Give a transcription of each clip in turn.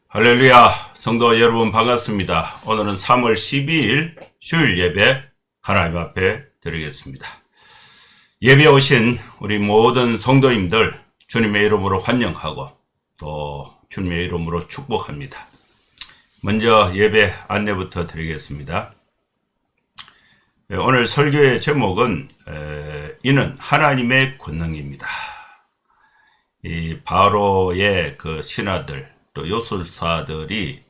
할렐루야, 성도 여러분 반갑습니다. 오늘은 3월 12일 주일 예배 하나님 앞에 드리겠습니다. 예배 오신 우리 모든 성도님들 주님의 이름으로 환영하고 또 주님의 이름으로 축복합니다. 먼저 예배 안내부터 드리겠습니다. 오늘 설교의 제목은 이는 하나님의 권능입니다. 이 바로의 그 신하들 또 요술사들이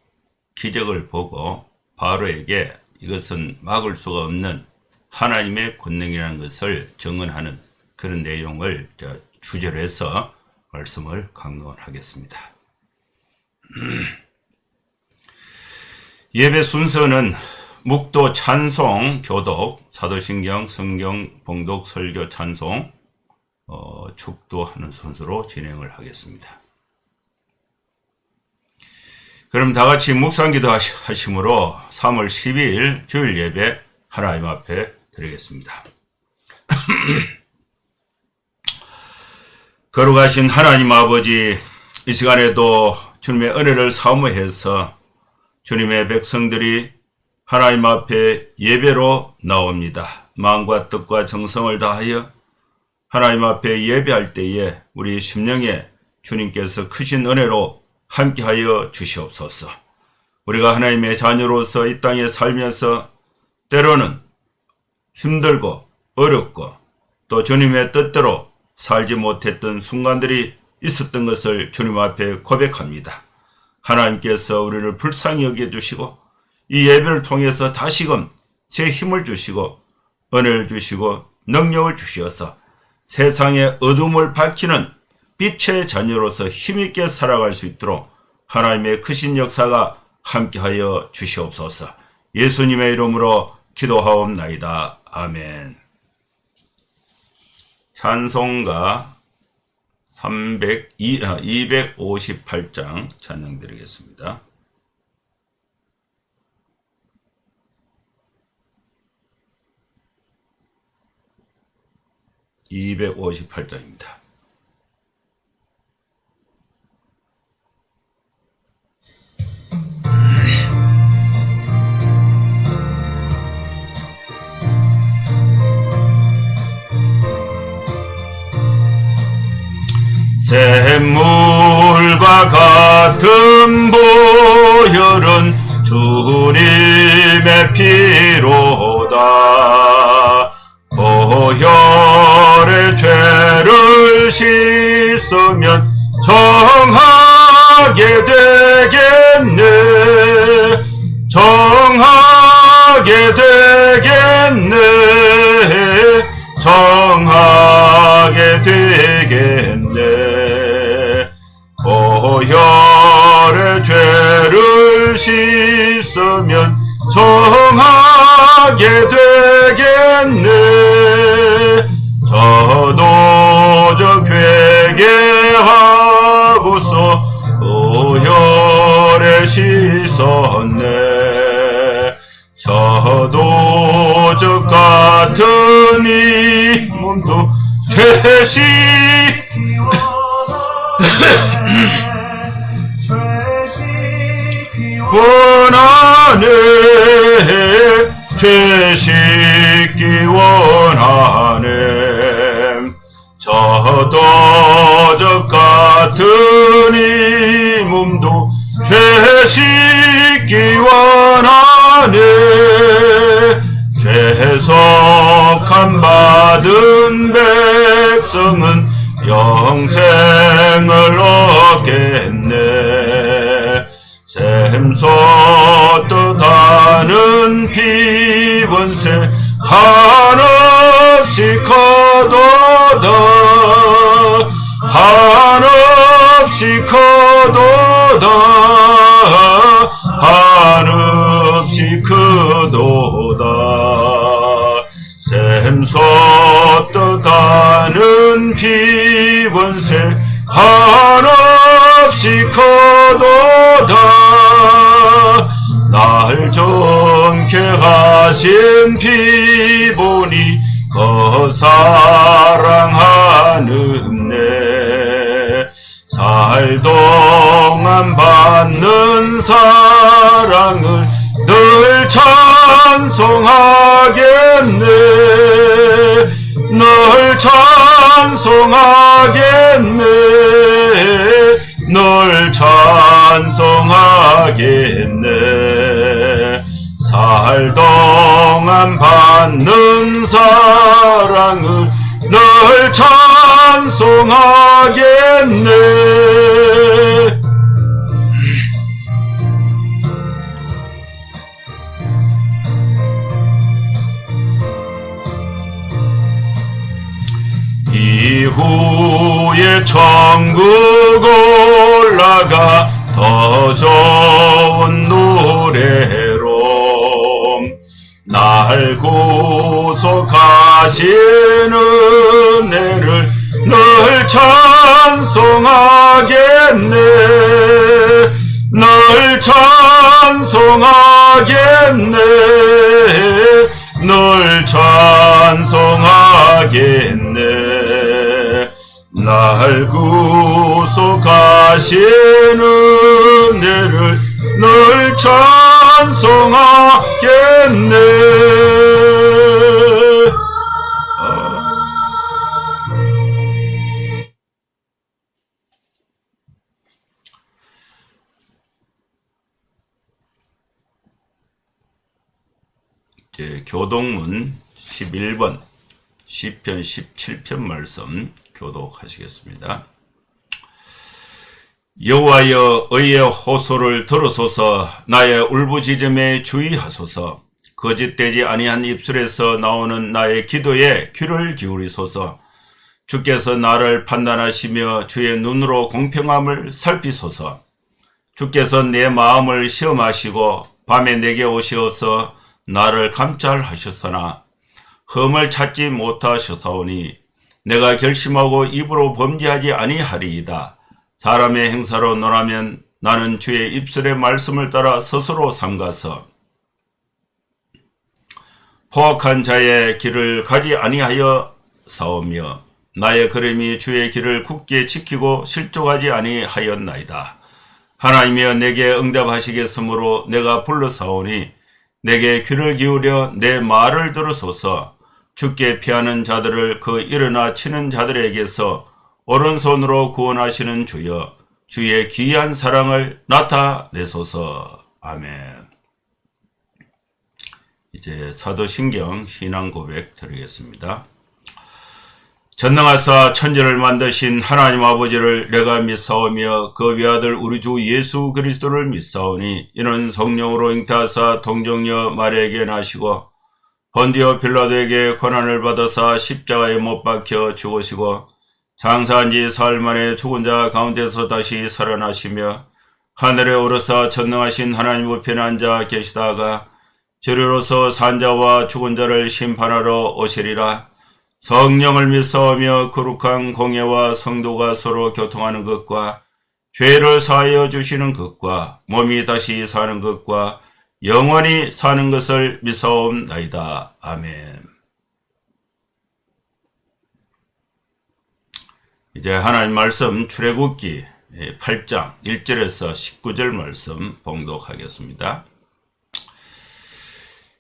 기적을 보고 바로에게 이것은 막을 수가 없는 하나님의 권능이라는 것을 증언하는 그런 내용을 주제로 해서 말씀을 강론하겠습니다. 예배 순서는 묵도, 찬송, 교독, 사도신경, 성경, 봉독, 설교, 찬송, 축도하는 순서로 진행을 하겠습니다. 그럼 다같이 묵상기도 하심으로 3월 12일 주일 예배 하나님 앞에 드리겠습니다. 거룩하신 하나님 아버지, 이 시간에도 주님의 은혜를 사모해서 주님의 백성들이 하나님 앞에 예배로 나옵니다. 마음과 뜻과 정성을 다하여 하나님 앞에 예배할 때에 우리 심령에 주님께서 크신 은혜로 함께하여 주시옵소서. 우리가 하나님의 자녀로서 이 땅에 살면서 때로는 힘들고 어렵고 또 주님의 뜻대로 살지 못했던 순간들이 있었던 것을 주님 앞에 고백합니다. 하나님께서 우리를 불쌍히 여겨주시고 이 예배를 통해서 다시금 새 힘을 주시고 은혜를 주시고 능력을 주시어서 세상의 어둠을 밝히는 빛의 자녀로서 힘있게 살아갈 수 있도록 하나님의 크신 역사가 함께하여 주시옵소서. 예수님의 이름으로 기도하옵나이다. 아멘. 찬송가 258장 찬양 드리겠습니다. (258장입니다) 샘물과 같은 보혈은 주님의 피로다. 보혈의 죄를 씻으면 정하게 되겠네. 정하게 되겠네. 정하게 되겠네. 보혈의 죄를 씻으면 정하게 되겠네. 저도 회개하고서 보혈에 씻었네. 저도 같은 이 몸도 죄씻기 원하네. 죄씻기 원하네. 저도 같은 이 몸도 죄씻기 원하네. 죄속함 받은 백성은 영생을 얻겠네. 샘솟듯하는 피번새 한없이 커도다. 한없이 커도다. 한없이 크도다. 샘솟듯하는 피번새 한없이 커도다. 날 정케 하신 피보니 사랑하는네. 살 동안 받는 사랑을 늘 찬송하겠네. 늘 찬송하겠네. 늘 찬송하겠네. 살 동안 받는 사랑을 늘 찬송하겠네. 이후에 천국 올라가 더 좋은 노래로 날 구속하시는 은혜를 늘 찬송하겠네. 늘 찬송하겠네. 늘 찬송하겠네. 날 구속하시는 은혜를 늘 찬송하겠네. 교독문 11번 시편 17편 말씀 교독하시겠습니다. 여호와여, 의의 호소를 들으소서. 나의 울부짖음에 주의하소서. 거짓되지 아니한 입술에서 나오는 나의 기도에 귀를 기울이소서. 주께서 나를 판단하시며 주의 눈으로 공평함을 살피소서. 주께서 내 마음을 시험하시고 밤에 내게 오시어서 나를 감찰하셨으나 흠을 찾지 못하셨사오니 내가 결심하고 입으로 범죄하지 아니하리이다. 사람의 행사로 논하면 나는 주의 입술의 말씀을 따라 스스로 삼가서 포악한 자의 길을 가지 아니하여 싸우며 나의 걸음이 주의 길을 굳게 지키고 실족하지 아니하였나이다. 하나님이여, 내게 응답하시겠으므로 내가 불러싸우니 내게 귀를 기울여 내 말을 들으소서. 주께 피하는 자들을 그 일어나 치는 자들에게서 오른손으로 구원하시는 주여, 주의 귀한 사랑을 나타내소서. 아멘. 이제 사도신경 신앙 고백 드리겠습니다. 전능하사 천지를 만드신 하나님 아버지를 내가 믿사오며 그 외아들 우리 주 예수 그리스도를 믿사오니 이는 성령으로 잉태하사 동정녀 마리아에게 나시고 본디오 빌라도에게 고난을 받아사 십자가에 못 박혀 죽으시고 장사한 지 사흘 만에 죽은 자 가운데서 다시 살아나시며 하늘에 오르사 전능하신 하나님 우편에 앉아 계시다가 저리로서 산 자와 죽은 자를 심판하러 오시리라. 성령을 믿사오며 거룩한 공예와 성도가 서로 교통하는 것과 죄를 사하여 주시는 것과 몸이 다시 사는 것과 영원히 사는 것을 믿사옵나이다. 아멘. 이제 하나님 말씀 출애굽기 8장 1절에서 19절 말씀 봉독하겠습니다.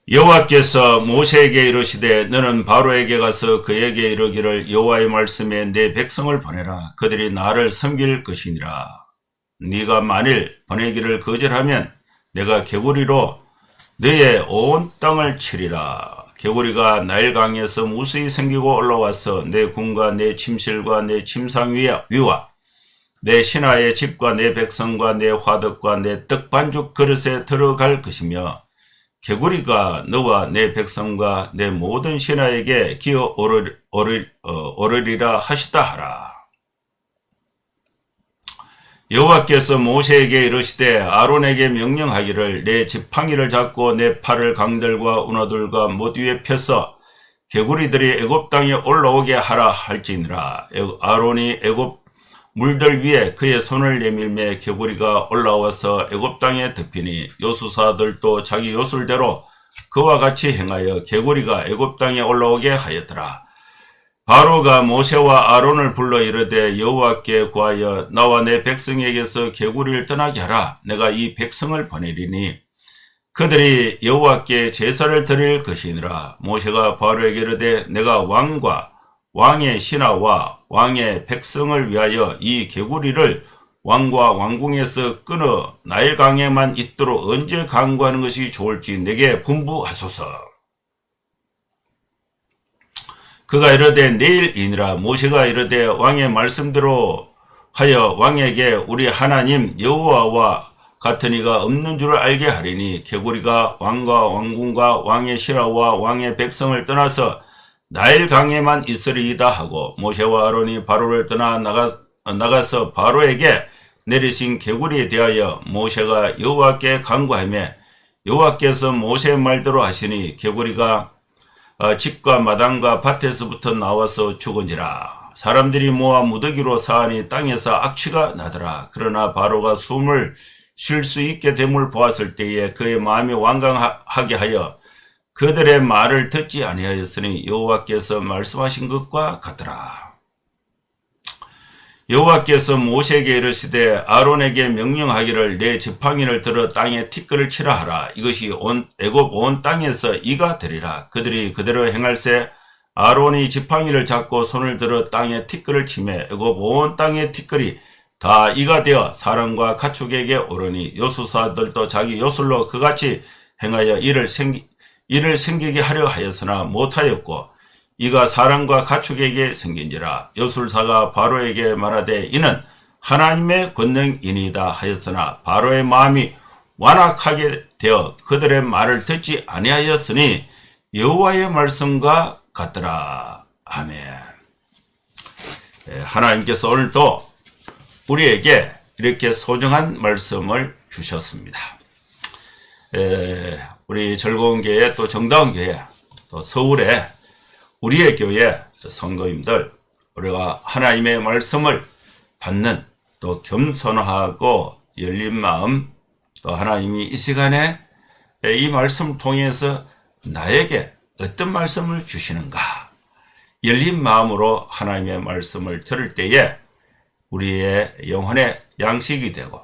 여호와께서 모세에게 이르시되 너는 바로에게 가서 그에게 이르기를 여호와의 말씀에 내 백성을 보내라. 그들이 나를 섬길 것이니라. 네가 만일 보내기를 거절하면 내가 개구리로 너의 온 땅을 치리라. 개구리가 나일강에서 무수히 생기고 올라와서 내 군과 내 침실과 내 침상 위와 내 신하의 집과 내 백성과 내 화덕과 내 떡반죽 그릇에 들어갈 것이며 개구리가 너와 내 백성과 내 모든 신하에게 기어 오르리라 하시다 하라. 여호와께서 모세에게 이르시되 아론에게 명령하기를 내 지팡이를 잡고 내 팔을 강들과 운하들과 못 위에 펴서 개구리들이 애굽 땅에 올라오게 하라 할지니라. 아론이 애굽 물들 위에 그의 손을 내밀매 개구리가 올라와서 애굽 땅에 덮이니 요수사들도 자기 요술대로 그와 같이 행하여 개구리가 애굽 땅에 올라오게 하였더라. 바로가 모세와 아론을 불러 이르되 여호와께 구하여 나와 내 백성에게서 개구리를 떠나게 하라. 내가 이 백성을 보내리니 그들이 여호와께 제사를 드릴 것이니라. 모세가 바로에게 이르되 내가 왕과 왕의 신하와 왕의 백성을 위하여 이 개구리를 왕과 왕궁에서 끊어 나일강에만 있도록 언제 강구하는 것이 좋을지 내게 분부하소서. 그가 이르되 내일이니라. 모세가 이르되 왕의 말씀대로 하여 왕에게 우리 하나님 여호와와 같은 이가 없는 줄을 알게 하리니 개구리가 왕과 왕궁과 왕의 신하와 왕의 백성을 떠나서 나일강에만 있으리이다 하고 모세와 아론이 바로를 떠나 나가서 바로에게 내리신 개구리에 대하여 모세가 여호와께 간구하며 여호와께서 모세의 말대로 하시니 개구리가 집과 마당과 밭에서부터 나와서 죽은지라. 사람들이 모아 무더기로 사하니 땅에서 악취가 나더라. 그러나 바로가 숨을 쉴 수 있게 됨을 보았을 때에 그의 마음이 완강하게 하여 그들의 말을 듣지 아니하였으니 여호와께서 말씀하신 것과 같더라. 여호와께서 모세에게 이르시되 아론에게 명령하기를 내 지팡이를 들어 땅에 티끌을 치라 하라. 이것이 애굽 온 땅에서 이가 되리라. 그들이 그대로 행할세 아론이 지팡이를 잡고 손을 들어 땅에 티끌을 치매 애굽 온 땅의 티끌이 다 이가 되어 사람과 가축에게 오르니 요술사들도 자기 요술로 그같이 행하여 이를 생기게 하려 하였으나 못하였고 이가 사람과 가축에게 생긴지라. 요술사가 바로에게 말하되 이는 하나님의 권능이니이다 하였으나 바로의 마음이 완악하게 되어 그들의 말을 듣지 아니하였으니 여호와의 말씀과 같더라. 아멘. 하나님께서 오늘도 우리에게 이렇게 소중한 말씀을 주셨습니다. 우리 즐거운 교회 또 정다운 교회 또 서울에 우리의 교회 성도님들 우리가 하나님의 말씀을 받는 또 겸손하고 열린 마음 또 하나님이 이 시간에 이 말씀을 통해서 나에게 어떤 말씀을 주시는가 열린 마음으로 하나님의 말씀을 들을 때에 우리의 영혼의 양식이 되고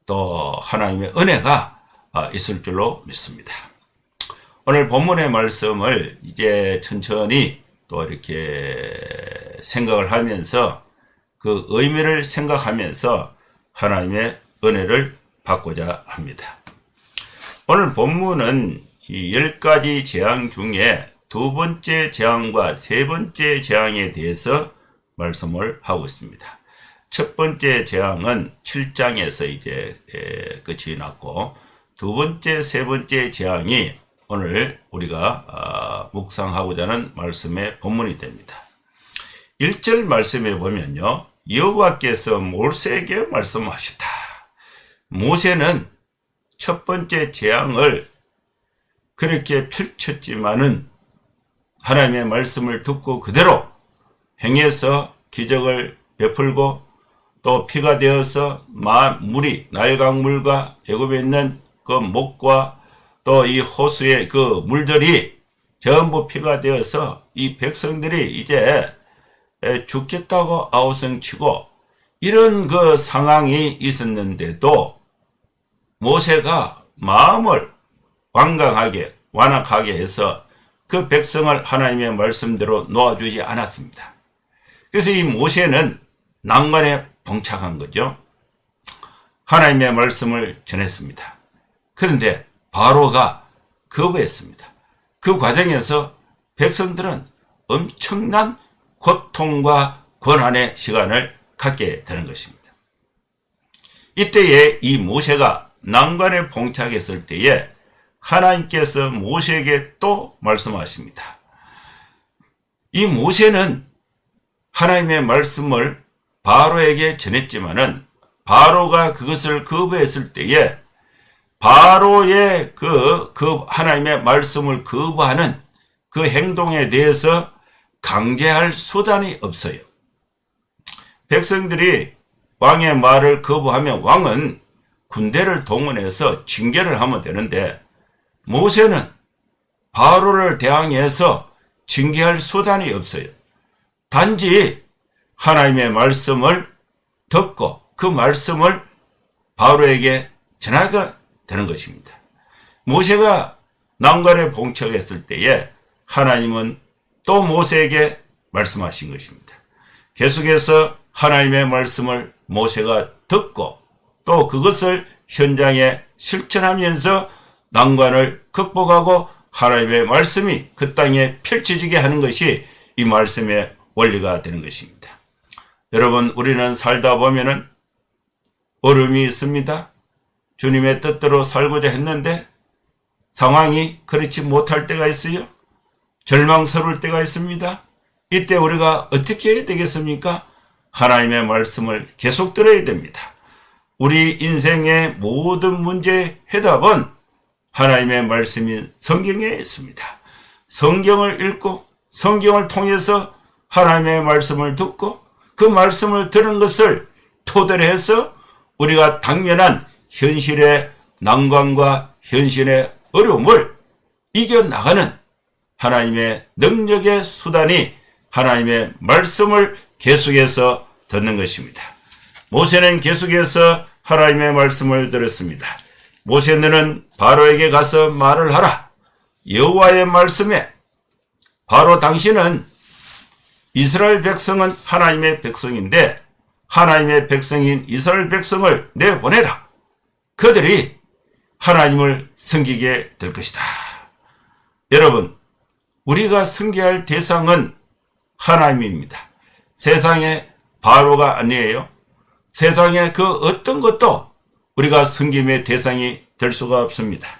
또 하나님의 은혜가 있을 줄로 믿습니다. 오늘 본문의 말씀을 이제 천천히 또 이렇게 생각을 하면서 그 의미를 생각하면서 하나님의 은혜를 받고자 합니다. 오늘 본문은 이 10가지 재앙 중에 두 번째 재앙과 세 번째 재앙에 대해서 말씀을 하고 있습니다. 첫 번째 재앙은 7장에서 이제 끝이 났고 두 번째, 세 번째 재앙이 오늘 우리가 묵상하고자 하는 말씀의 본문이 됩니다. 1절 말씀에 보면요. 여호와께서 모세에게 말씀하셨다. 모세는 첫 번째 재앙을 그렇게 펼쳤지만은 하나님의 말씀을 듣고 그대로 행해서 기적을 베풀고 또 피가 되어서 물이 나일강물과 애굽에 있는 그 목과 또 이 호수의 그 물들이 전부 피가 되어서 이 백성들이 이제 죽겠다고 아우성치고 이런 그 상황이 있었는데도 모세가 마음을 완악하게 해서 그 백성을 하나님의 말씀대로 놓아주지 않았습니다. 그래서 이 모세는 난관에 봉착한 거죠. 하나님의 말씀을 전했습니다. 그런데 바로가 거부했습니다. 그 과정에서 백성들은 엄청난 고통과 고난의 시간을 갖게 되는 것입니다. 이때에 이 모세가 난관에 봉착했을 때에 하나님께서 모세에게 또 말씀하십니다. 이 모세는 하나님의 말씀을 바로에게 전했지만은 바로가 그것을 거부했을 때에 바로의 그 하나님의 말씀을 거부하는 그 행동에 대해서 강제할 수단이 없어요. 백성들이 왕의 말을 거부하면 왕은 군대를 동원해서 징계를 하면 되는데 모세는 바로를 대항해서 징계할 수단이 없어요. 단지 하나님의 말씀을 듣고 그 말씀을 바로에게 전하게 되는 것입니다. 모세가 난관에 봉착했을 때에 하나님은 또 모세에게 말씀하신 것입니다. 계속해서 하나님의 말씀을 모세가 듣고 또 그것을 현장에 실천하면서 난관을 극복하고 하나님의 말씀이 그 땅에 펼쳐지게 하는 것이 이 말씀의 원리가 되는 것입니다. 여러분, 우리는 살다 보면은 어려움이 있습니다. 주님의 뜻대로 살고자 했는데 상황이 그렇지 못할 때가 있어요. 절망스러울 때가 있습니다. 이때 우리가 어떻게 해야 되겠습니까? 하나님의 말씀을 계속 들어야 됩니다. 우리 인생의 모든 문제의 해답은 하나님의 말씀인 성경에 있습니다. 성경을 읽고 성경을 통해서 하나님의 말씀을 듣고 그 말씀을 들은 것을 토대로 해서 우리가 당면한 현실의 난관과 현실의 어려움을 이겨나가는 하나님의 능력의 수단이 하나님의 말씀을 계속해서 듣는 것입니다. 모세는 계속해서 하나님의 말씀을 들었습니다. 모세, 너는 바로에게 가서 말을 하라. 여호와의 말씀에 바로 당신은 이스라엘 백성은 하나님의 백성인데 하나님의 백성인 이스라엘 백성을 내보내라. 그들이 하나님을 섬기게 될 것이다. 여러분, 우리가 섬겨야 대상은 하나님입니다. 세상에 바로가 아니에요. 세상에 그 어떤 것도 우리가 섬김의 대상이 될 수가 없습니다.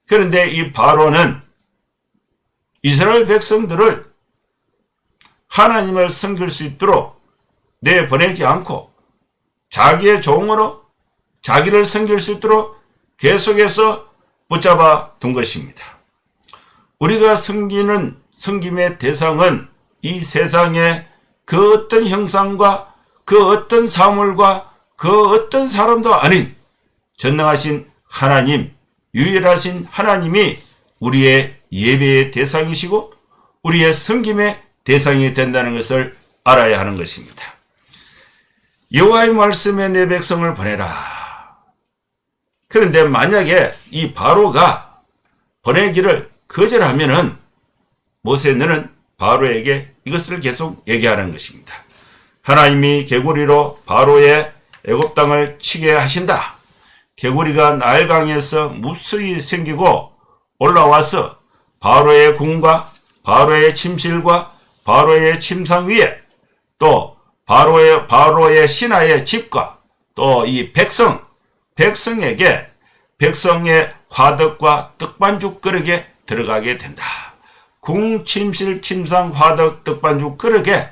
그런데 이 바로는 이스라엘 백성들을 하나님을 섬길 수 있도록 내보내지 않고 자기의 종으로 자기를 섬길 수 있도록 계속해서 붙잡아 둔 것입니다. 우리가 섬기는 섬김의 대상은 이 세상의 그 어떤 형상과 그 어떤 사물과 그 어떤 사람도 아닌 전능하신 하나님, 유일하신 하나님이 우리의 예배의 대상이시고 우리의 섬김의 대상이 된다는 것을 알아야 하는 것입니다. 여호와의 말씀에 내 백성을 보내라. 그런데 만약에 이 바로가 보내기를 거절하면은 모세, 너는 바로에게 이것을 계속 얘기하는 것입니다. 하나님이 개구리로 바로의 애굽 땅을 치게 하신다. 개구리가 나일강에서 무수히 생기고 올라와서 바로의 궁과 바로의 침실과 바로의 침상 위에 또 바로의 신하의 집과 또 이 백성에게 백성의 화덕과 떡반죽 그릇에 들어가게 된다. 궁, 침실, 침상, 화덕, 떡반죽 그릇에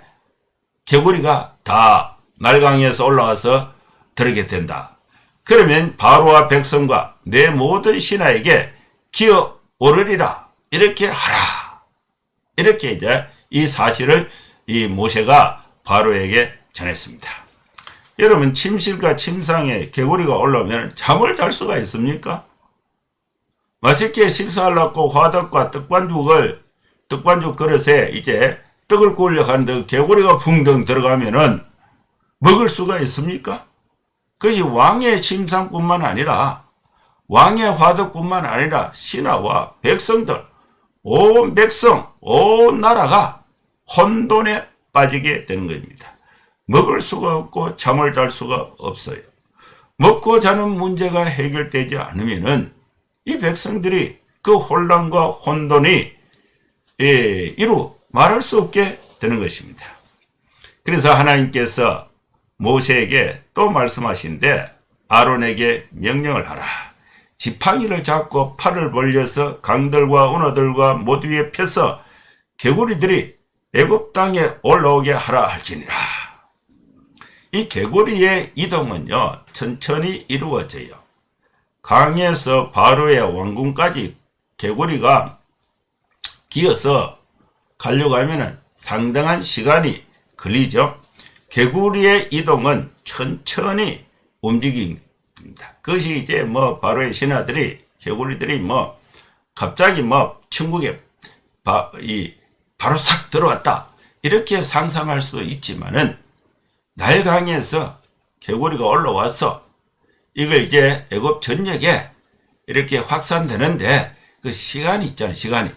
개구리가 다 날강에서 올라와서 들어게 된다. 그러면 바로와 백성과 내 모든 신하에게 기어 오르리라. 이렇게 하라. 이렇게 이제 이 사실을 이 모세가 바로에게 전했습니다. 여러분, 침실과 침상에 개구리가 올라오면 잠을 잘 수가 있습니까? 맛있게 식사하려고 화덕과 떡반죽 그릇에 이제 떡을 구우려고 하는데 개구리가 붕덩 들어가면은 먹을 수가 있습니까? 그것이 왕의 침상뿐만 아니라 왕의 화덕뿐만 아니라 신하와 백성들, 온 백성, 온 나라가 혼돈에 빠지게 되는 겁니다. 먹을 수가 없고 잠을 잘 수가 없어요. 먹고 자는 문제가 해결되지 않으면은 이 백성들이 그 혼란과 혼돈이 이루 말할 수 없게 되는 것입니다. 그래서 하나님께서 모세에게 또 말씀하시는데 아론에게 명령을 하라. 지팡이를 잡고 팔을 벌려서 강들과 운하들과 모두 위에 펴서 개구리들이 애굽 땅에 올라오게 하라 할지니라. 이 개구리의 이동은요, 천천히 이루어져요. 강에서 바로의 왕궁까지 개구리가 기어서 가려고 하면은 상당한 시간이 걸리죠. 개구리의 이동은 천천히 움직입니다. 그것이 이제 바로의 신하들이, 개구리들이 갑자기 천국에 바로 싹 들어왔다. 이렇게 상상할 수도 있지만은 날강에서 개구리가 올라와서 이걸 이제 애굽 전역에 이렇게 확산되는데 그 시간이 있잖아요, 시간이.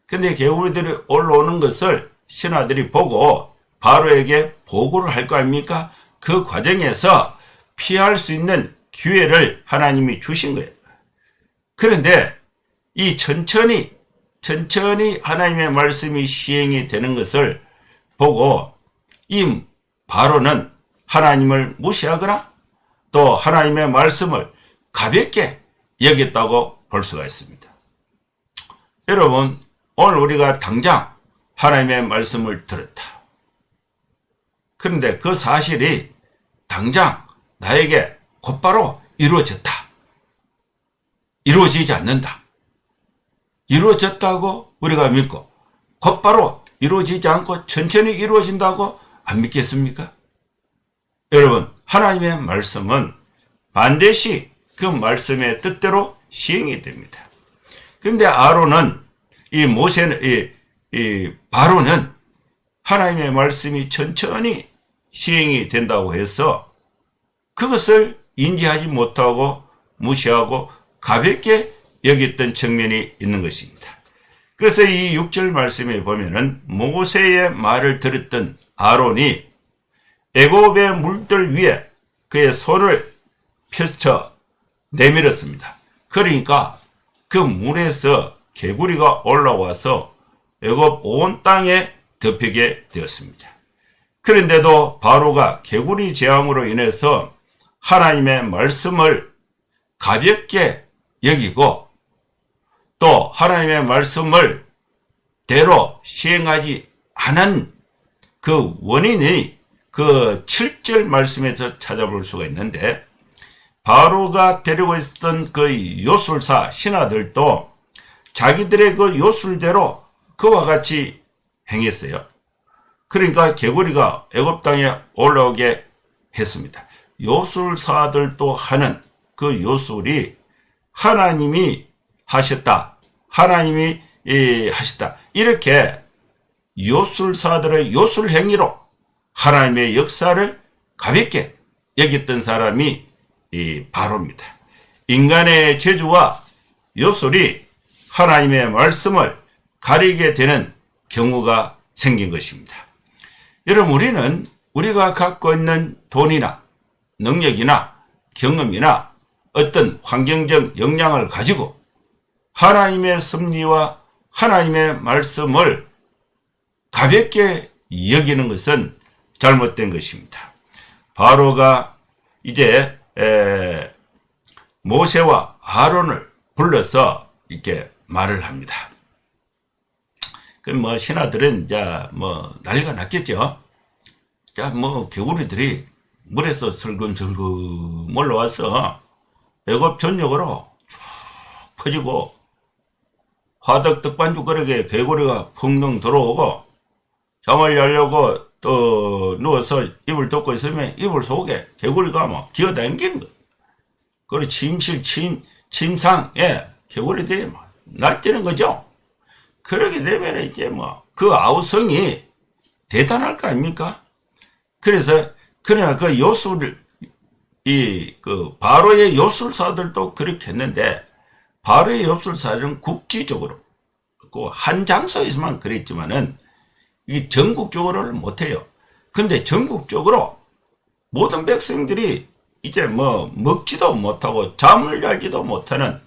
근데 개구리들이 올라오는 것을 신하들이 보고 바로에게 보고를 할 거 아닙니까? 그 과정에서 피할 수 있는 기회를 하나님이 주신 거예요. 그런데 이 천천히 하나님의 말씀이 시행이 되는 것을 보고 이 바로는 하나님을 무시하거나 또 하나님의 말씀을 가볍게 여겼다고 볼 수가 있습니다. 여러분, 오늘 우리가 당장 하나님의 말씀을 들었다. 그런데 그 사실이 당장 나에게 곧바로 이루어졌다. 이루어지지 않는다. 이루어졌다고 우리가 믿고 곧바로 이루어지지 않고 천천히 이루어진다고 안 믿겠습니까? 여러분, 하나님의 말씀은 반드시 그 말씀의 뜻대로 시행이 됩니다. 그런데 아론은 바로는 하나님의 말씀이 천천히 시행이 된다고 해서 그것을 인지하지 못하고 무시하고 가볍게 여겼던 측면이 있는 것입니다. 그래서 이 6절 말씀에 보면은 모세의 말을 들었던 아론이 애굽의 물들 위에 그의 손을 펼쳐 내밀었습니다. 그러니까 그 물에서 개구리가 올라와서 애굽 온 땅에 덮이게 되었습니다. 그런데도 바로가 개구리 재앙으로 인해서 하나님의 말씀을 가볍게 여기고 또 하나님의 말씀을 대로 시행하지 않은 그 원인이 그 7절 말씀에서 찾아볼 수가 있는데, 바로가 데리고 있었던 그 요술사 신하들도 자기들의 그 요술대로 그와 같이 행했어요. 그러니까 개구리가 애굽 땅에 올라오게 했습니다. 요술사들도 하는 그 요술이 하나님이 하셨다. 하나님이 하셨다. 이렇게 요술사들의 요술 행위로 하나님의 역사를 가볍게 여겼던 사람이 바로입니다. 인간의 재주와 요술이 하나님의 말씀을 가리게 되는 경우가 생긴 것입니다. 여러분, 우리가 갖고 있는 돈이나 능력이나 경험이나 어떤 환경적 역량을 가지고 하나님의 섭리와 하나님의 말씀을 가볍게 여기는 것은 잘못된 것입니다. 바로가 이제 모세와 아론을 불러서 이렇게 말을 합니다. 그럼 신하들은 난리가 났겠죠. 개구리들이 물에서 슬금슬금 올라와서 애굽 전역으로 쭉 퍼지고 화덕 떡반죽거리게 개구리가 풍덩 들어오고 잠을 자려고 또 누워서 이불 덮고 있으면 이불 속에 개구리가 기어다니는 거예요. 그리고 침상에 개구리들이 날뛰는 거죠. 그러게 되면 이제 그 아우성이 대단할 거 아닙니까? 그러나 그 바로의 요술사들도 그렇게 했는데, 바로의 요술사들은 국지적으로 한 장소에서만 그랬지만은 이 전국적으로는 못해요. 근데 전국적으로 모든 백성들이 이제 먹지도 못하고 잠을 잘지도 못하는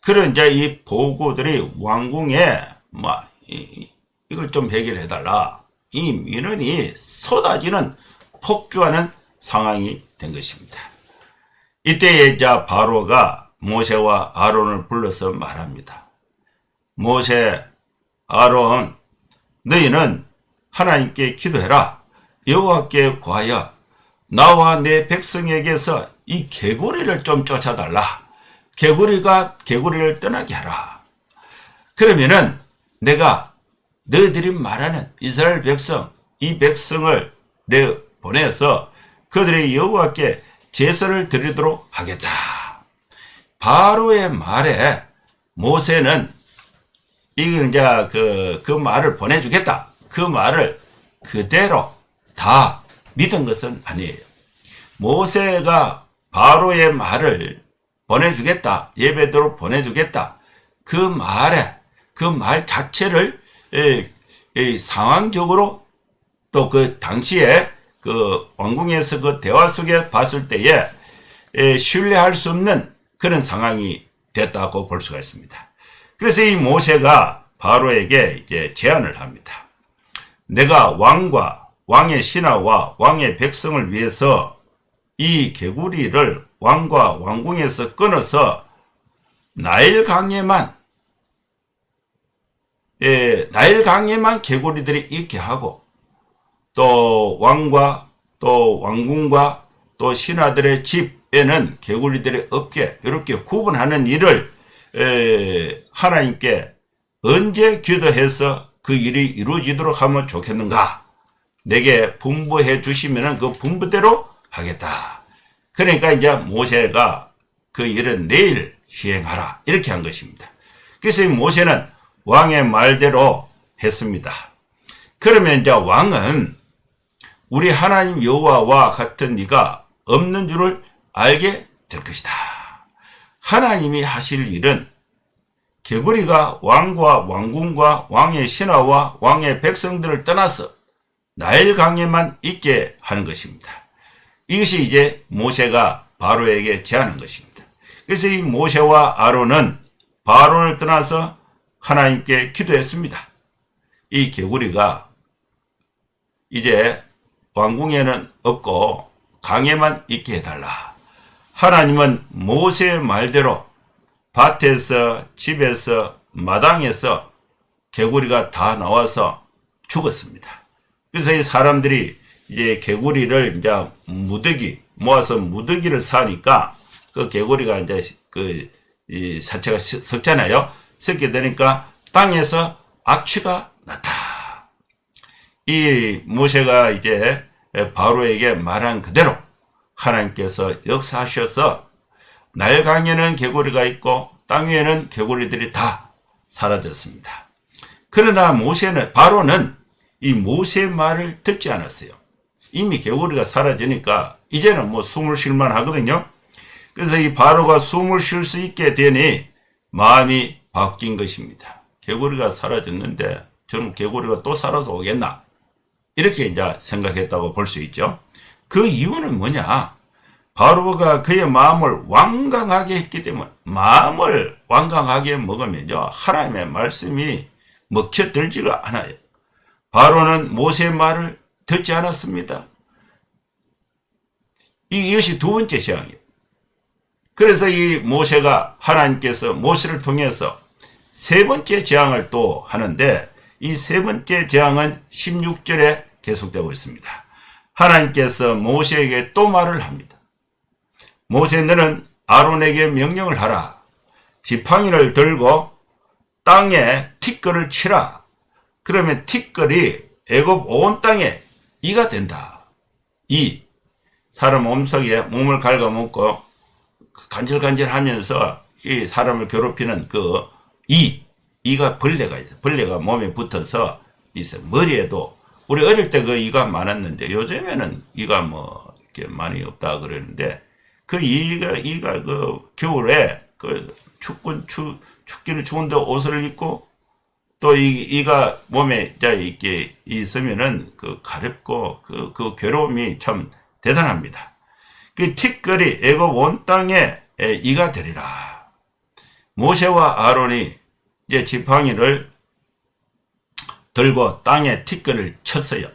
그런 이제 이 보고들이 왕궁에 이걸 좀 해결해달라, 이 민원이 쏟아지는 폭주하는 상황이 된 것입니다. 이때에 이제 바로가 모세와 아론을 불러서 말합니다. 모세, 아론, 너희는 하나님께 기도해라. 여호와께 구하여 나와 내 백성에게서 이 개구리를 좀 쫓아달라. 개구리를 떠나게 하라. 그러면은 내가 너희들이 말하는 이스라엘 백성, 이 백성을 보내서 그들의 여호와께 제사를 드리도록 하겠다. 바로의 말에 모세는 이제 그 말을 보내주겠다. 그 말을 그대로 다 믿은 것은 아니에요. 모세가 바로의 말을 보내주겠다, 예배대로 보내주겠다, 그 말 자체를 상황적으로 또 그 당시에 그 왕궁에서 그 대화 속에 봤을 때에 신뢰할 수 없는 그런 상황이 됐다고 볼 수가 있습니다. 그래서 이 모세가 바로에게 이제 제안을 합니다. 내가 왕의 신하와 왕의 백성을 위해서 이 개구리를 왕과 왕궁에서 끊어서 나일강에만 개구리들이 있게 하고, 또 왕과 또 왕궁과 또 신하들의 집에는 개구리들이 없게 이렇게 구분하는 일을 하나님께 언제 기도해서 그 일이 이루어지도록 하면 좋겠는가? 내게 분부해 주시면은 그 분부대로 하겠다. 그러니까 이제 모세가 그 일은 내일 시행하라, 이렇게 한 것입니다. 그래서 이 모세는 왕의 말대로 했습니다. 그러면 이제 왕은 우리 하나님 여호와와 같은 이가 없는 줄을 알게 될 것이다. 하나님이 하실 일은 개구리가 왕과 왕궁과 왕의 신하와 왕의 백성들을 떠나서 나일강에만 있게 하는 것입니다. 이것이 이제 모세가 바로에게 제안한 것입니다. 그래서 이 모세와 아론은 바로를 떠나서 하나님께 기도했습니다. 이 개구리가 이제 왕궁에는 없고 강에만 있게 해달라. 하나님은 모세의 말대로 밭에서, 집에서, 마당에서 개구리가 다 나와서 죽었습니다. 그래서 이 사람들이 이제 개구리를 이제 모아서 무더기를 사니까 그 개구리가 이제 이 사체가 썩잖아요. 썩게 되니까 땅에서 악취가 났다. 이 모세가 이제 바로에게 말한 그대로 하나님께서 역사하셔서 나일강에는 개구리가 있고 땅 위에는 개구리들이 다 사라졌습니다. 그러나 바로는 이 모세의 말을 듣지 않았어요. 이미 개구리가 사라지니까 이제는 뭐 숨을 쉴만 하거든요. 그래서 이 바로가 숨을 쉴 수 있게 되니 마음이 바뀐 것입니다. 개구리가 사라졌는데 저는 개구리가 또 살아서 오겠나? 이렇게 이제 생각했다고 볼 수 있죠. 그 이유는 뭐냐? 바로가 그의 마음을 완강하게 했기 때문에, 마음을 완강하게 먹으면요, 하나님의 말씀이 먹혀들지가 않아요. 바로는 모세의 말을 듣지 않았습니다. 이것이 두 번째 재앙이에요. 그래서 이 모세가 하나님께서 모세를 통해서 세 번째 재앙을 또 하는데, 이 세 번째 재앙은 16절에 계속되고 있습니다. 하나님께서 모세에게 또 말을 합니다. 모세, 너는 아론에게 명령을 하라. 지팡이를 들고 땅에 티끌을 치라. 그러면 티끌이 애굽 온 땅에 이가 된다. 사람 몸속에 몸을 갉아먹고 간질간질하면서 이 사람을 괴롭히는 그 이가 벌레가 있어요. 벌레가 몸에 붙어서 있어요. 머리에도 우리 어릴 때 그 이가 많았는데 요즘에는 이가 뭐 이렇게 많이 없다 그러는데, 그 이가 그 겨울에 그 춥기는 추운데 옷을 입고 또 이가 몸에 이렇게 있으면은 그 가렵고 그 괴로움이 참 대단합니다. 그 티끌이 애굽 온 땅에 이가 되리라. 모세와 아론이 이제 지팡이를 들고 땅에 티끌을 쳤어요.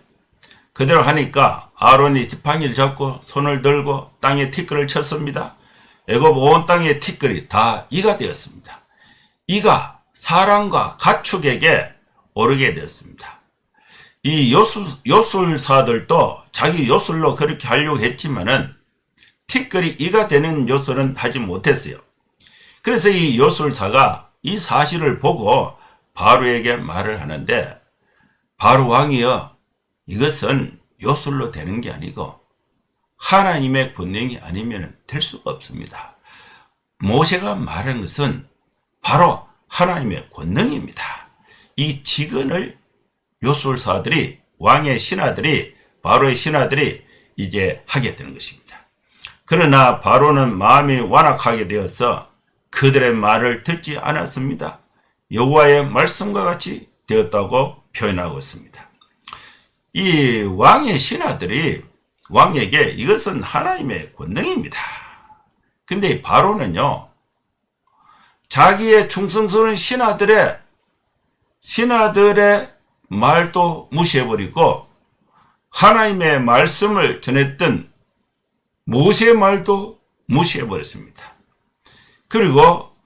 그대로 하니까 아론이 지팡이를 잡고 손을 들고 땅에 티끌을 쳤습니다. 애굽 온 땅에 티끌이 다 이가 되었습니다. 이가 사람과 가축에게 오르게 되었습니다. 이 요술사들도 자기 요술로 그렇게 하려고 했지만은 티끌이 이가 되는 요술은 하지 못했어요. 그래서 이 요술사가 이 사실을 보고 바로에게 말을 하는데, 바로 왕이여, 이것은 요술로 되는 게 아니고 하나님의 권능이 아니면 될 수가 없습니다. 모세가 말한 것은 바로 하나님의 권능입니다. 이 직언을 요술사들이 왕의 신하들이, 바로의 신하들이 이제 하게 되는 것입니다. 그러나 바로는 마음이 완악하게 되어서 그들의 말을 듣지 않았습니다. 여호와의 말씀과 같이 되었다고 표현하고 있습니다. 이 왕의 신하들이 왕에게 이것은 하나님의 권능입니다. 근데 바로는요, 자기의 충성스러운 신하들의 말도 무시해버리고 하나님의 말씀을 전했던 모세의 말도 무시해버렸습니다. 그리고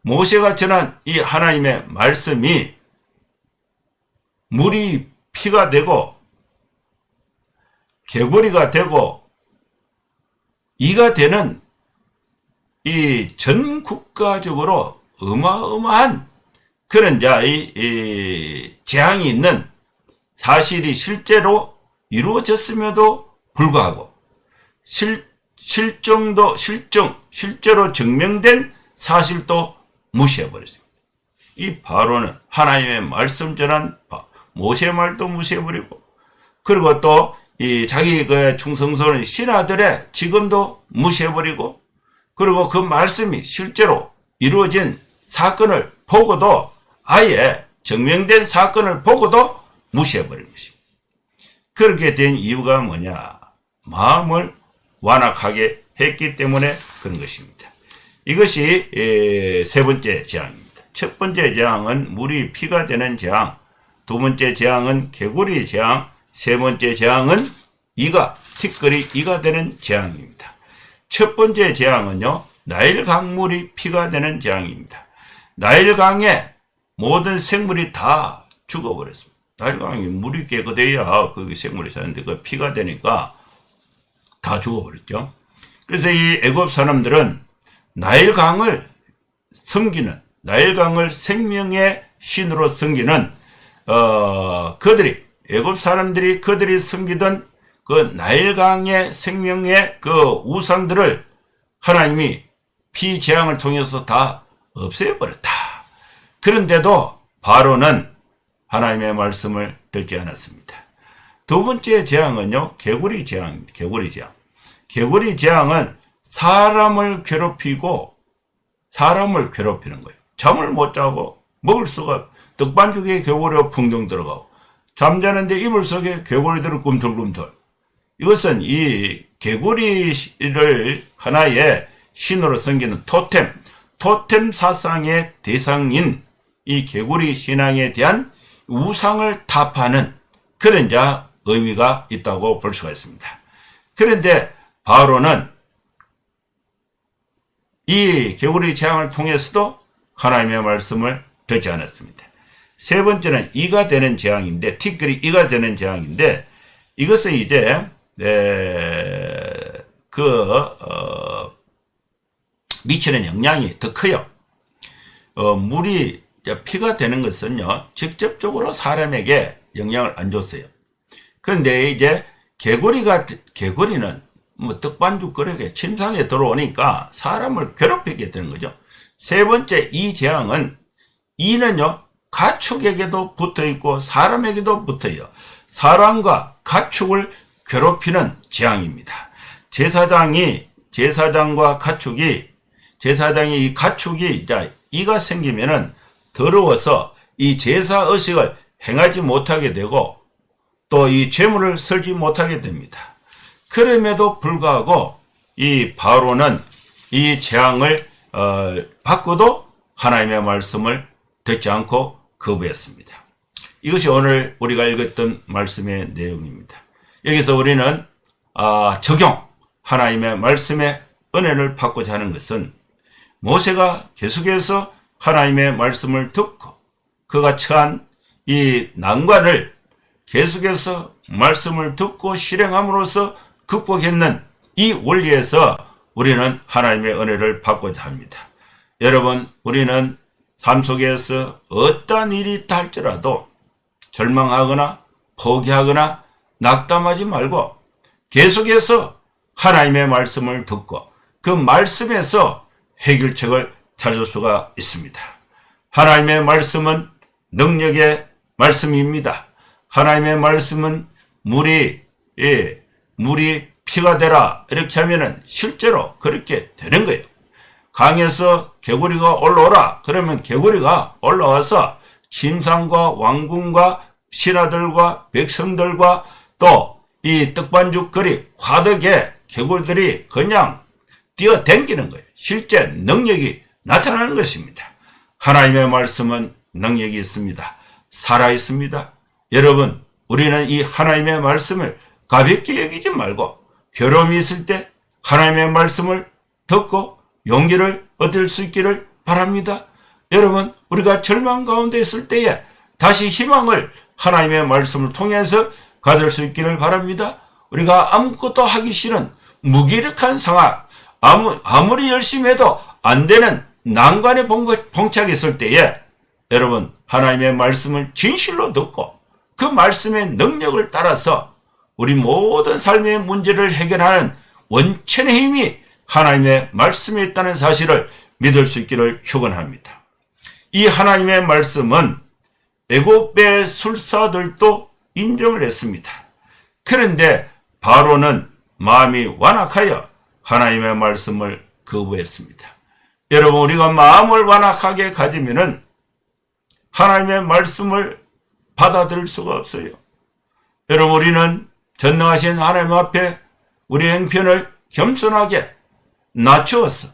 모세가 전한 이 하나님의 말씀이 물이 피가 되고 개구리가 되고 이가 되는 이 전 국가적으로 어마어마한 그런 이 재앙이 있는 사실이 실제로 이루어졌음에도 불구하고 실제로 증명된 사실도 무시해버렸습니다. 이 바로는 하나님의 말씀 전한 모세의 말도 무시해버리고, 그리고 또 이 자기 그 충성스러운 신하들의 직언도 무시해버리고, 그리고 그 말씀이 실제로 이루어진 사건을 보고도, 아예 증명된 사건을 보고도 무시해버린 것입니다. 그렇게 된 이유가 뭐냐? 마음을 완악하게 했기 때문에 그런 것입니다. 이것이 세 번째 재앙입니다. 첫 번째 재앙은 물이 피가 되는 재앙, 두 번째 재앙은 개구리 재앙, 세 번째 재앙은 티끌이 이가 되는 재앙입니다. 첫 번째 재앙은요, 나일 강물이 피가 되는 재앙입니다. 나일 강에 모든 생물이 다 죽어버렸습니다. 나일 강에 물이 깨끗해야 그 생물이 사는데 그 피가 되니까 다 죽어버렸죠. 그래서 이 애굽 사람들은 나일 강을 생명의 신으로 섬기는 애굽 사람들이 그들이 섬기던 그 나일강의 생명의 그 우상들을 하나님이 피 재앙을 통해서 다 없애버렸다. 그런데도 바로는 하나님의 말씀을 듣지 않았습니다. 두 번째 재앙은요, 개구리 재앙입니다. 개구리 재앙은 사람을 괴롭히는 거예요. 잠을 못 자고 먹을 수가, 떡반죽에 개구리가 풍덩 들어가고, 잠자는데 이불 속에 개구리들을 꿈틀꿈틀. 이것은 이 개구리를 하나의 신으로 섬기는 토템 사상의 대상인 이 개구리 신앙에 대한 우상을 타파하는 그런 의미가 있다고 볼 수가 있습니다. 그런데 바로는 이 개구리 재앙을 통해서도 하나님의 말씀을 듣지 않았습니다. 세 번째는 이가 되는 재앙인데, 티끌이 이가 되는 재앙인데, 이것은 이제 미치는 영향이 더 커요. 물이 피가 되는 것은요, 직접적으로 사람에게 영향을 안 줬어요. 그런데 이제 개구리는 뭐 떡반죽 그릇에 침상에 들어오니까 사람을 괴롭히게 되는 거죠. 세 번째 이 재앙은, 이는요, 가축에게도 붙어 있고 사람에게도 붙어요. 사람과 가축을 괴롭히는 재앙입니다. 제사장이 이 가축이 이가 생기면은 더러워서 이 제사 의식을 행하지 못하게 되고 또 이 제물을 설지 못하게 됩니다. 그럼에도 불구하고 이 바로는 이 재앙을 받고도 하나님의 말씀을 듣지 않고 거부했습니다. 이것이 오늘 우리가 읽었던 말씀의 내용입니다. 여기서 우리는 하나님의 말씀의 은혜를 받고자 하는 것은, 모세가 계속해서 하나님의 말씀을 듣고 그가 처한 이 난관을 계속해서 말씀을 듣고 실행함으로써 극복했는 이 원리에서 우리는 하나님의 은혜를 받고자 합니다. 여러분, 우리는 삶 속에서 어떠한 일이 있다 할지라도 절망하거나 포기하거나 낙담하지 말고 계속해서 하나님의 말씀을 듣고 그 말씀에서 해결책을 찾을 수가 있습니다. 하나님의 말씀은 능력의 말씀입니다. 하나님의 말씀은 물이 피가 되라 이렇게 하면은 실제로 그렇게 되는 거예요. 강에서 개구리가 올라오라 그러면 개구리가 올라와서 침상과 왕궁과 신하들과 백성들과 또 이 떡반죽 거리 화덕에 개구리들이 그냥 뛰어댕기는 거예요. 실제 능력이 나타나는 것입니다. 하나님의 말씀은 능력이 있습니다. 살아 있습니다. 여러분, 우리는 이 하나님의 말씀을 가볍게 여기지 말고 괴로움이 있을 때 하나님의 말씀을 듣고 용기를 얻을 수 있기를 바랍니다. 여러분, 우리가 절망 가운데 있을 때에 다시 희망을 하나님의 말씀을 통해서 가질 수 있기를 바랍니다. 우리가 아무것도 하기 싫은 무기력한 상황, 아무리 열심히 해도 안 되는 난관에 봉착했을 때에 여러분, 하나님의 말씀을 진실로 듣고 그 말씀의 능력을 따라서 우리 모든 삶의 문제를 해결하는 원천의 힘이 하나님의 말씀에 있다는 사실을 믿을 수 있기를 축원합니다. 이 하나님의 말씀은 애굽의 술사들도 인정을 했습니다. 그런데 바로는 마음이 완악하여 하나님의 말씀을 거부했습니다. 여러분, 우리가 마음을 완악하게 가지면은 하나님의 말씀을 받아들일 수가 없어요. 여러분, 우리는 전능하신 하나님 앞에 우리 형편을 겸손하게 낮추어서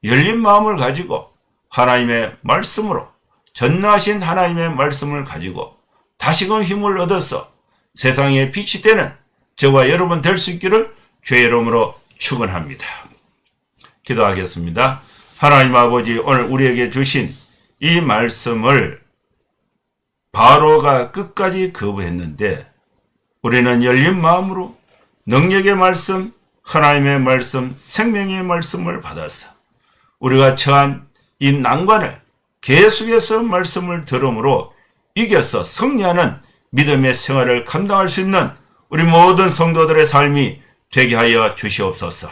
열린 마음을 가지고 하나님의 말씀으로 전능하신 하나님의 말씀을 가지고 다시금 힘을 얻어서 세상에 빛이 되는 저와 여러분 될 수 있기를 주의 이름으로 축원합니다. 기도하겠습니다. 하나님 아버지, 오늘 우리에게 주신 이 말씀을 바로가 끝까지 거부했는데 우리는 열린 마음으로 능력의 말씀, 하나님의 말씀, 생명의 말씀을 받아서 우리가 처한 이 난관을 계속해서 말씀을 들음으로 이겨서 승리하는 믿음의 생활을 감당할 수 있는 우리 모든 성도들의 삶이 되게 하여 주시옵소서.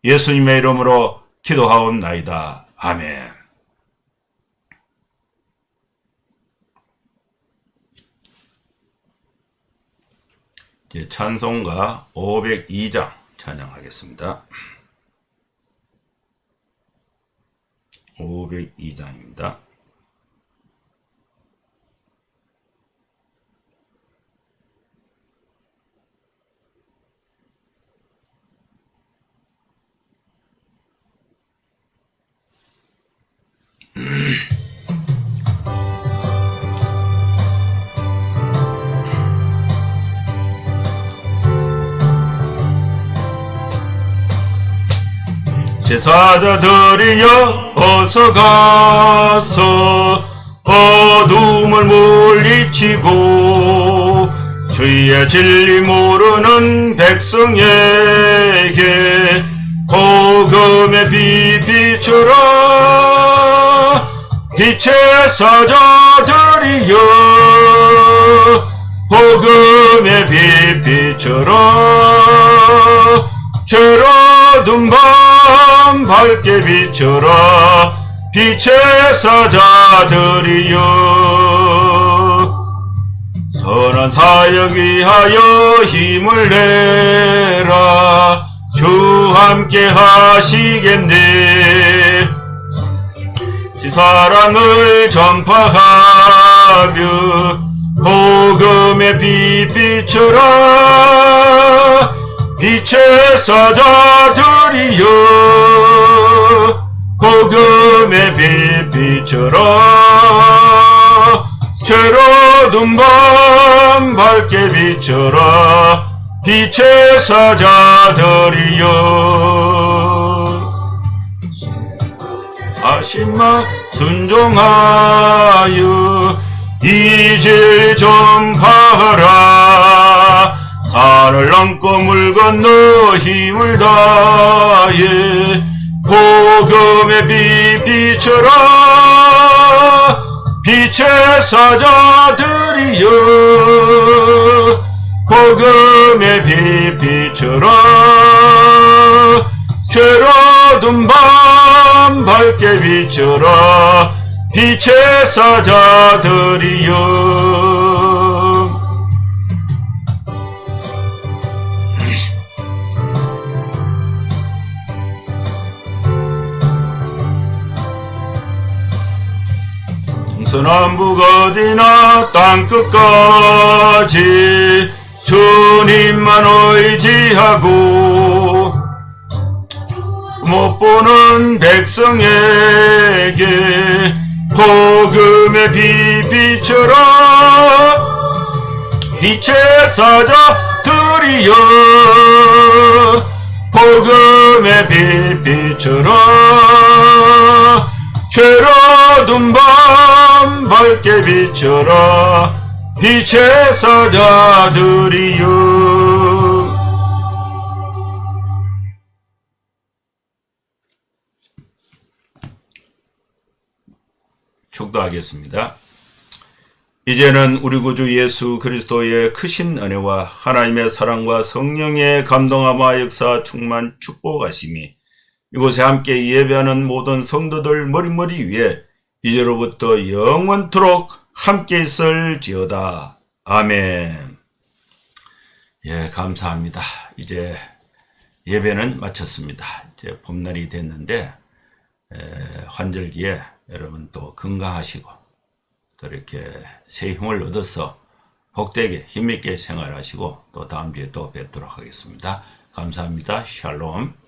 예수님의 이름으로 기도하옵나이다. 아멘. 찬송가 502장 찬양하겠습니다. 502장입니다. 제사자들이여 어서 가서 어둠을 물리치고 주의 진리 모르는 백성에게 복음의 빛 비춰라. 빛의 사자들이여 복음의 빛 비춰라. 죄로든 밤 밝게 비춰라. 빛의 사자들이여 선한 사역 위하여 힘을 내라. 주 함께 하시겠네. 사랑을 전파하며 복음의 빛 비춰라. 빛의 사자들이여 복음의 빛 비춰라. 죄로든 밤 밝게 비춰라. 빛의 사자들이여 아심마 순종하여 이제 전파하라. 산을 넘고 물 건너 힘을 다해 복음의 빛 비춰라. 빛의 사자들이여 복음의 빛 비춰라. 죄로든 밤 밝게 비춰라. 빛의 사자들이여 동서남북 어디나 땅끝까지 주님만 의지하고 못 보는 백성에게 복음의 빛 비춰라. 빛의 사자들이여 복음의 빛 비춰라. 죄로든 밤 밝게 비춰라. 빛의 사자들이여. 축도하겠습니다. 이제는 우리 구주 예수 그리스도의 크신 은혜와 하나님의 사랑과 성령의 감동함과 역사 충만 축복하심이 이곳에 함께 예배하는 모든 성도들 머리머리 위에 이제로부터 영원토록 함께 있을지어다. 아멘. 예, 감사합니다. 이제 예배는 마쳤습니다. 이제 봄날이 됐는데 환절기에 여러분 또 건강하시고 또 이렇게 새 힘을 얻어서 복되게 힘있게 생활하시고 또 다음 주에 또 뵙도록 하겠습니다. 감사합니다. 샬롬.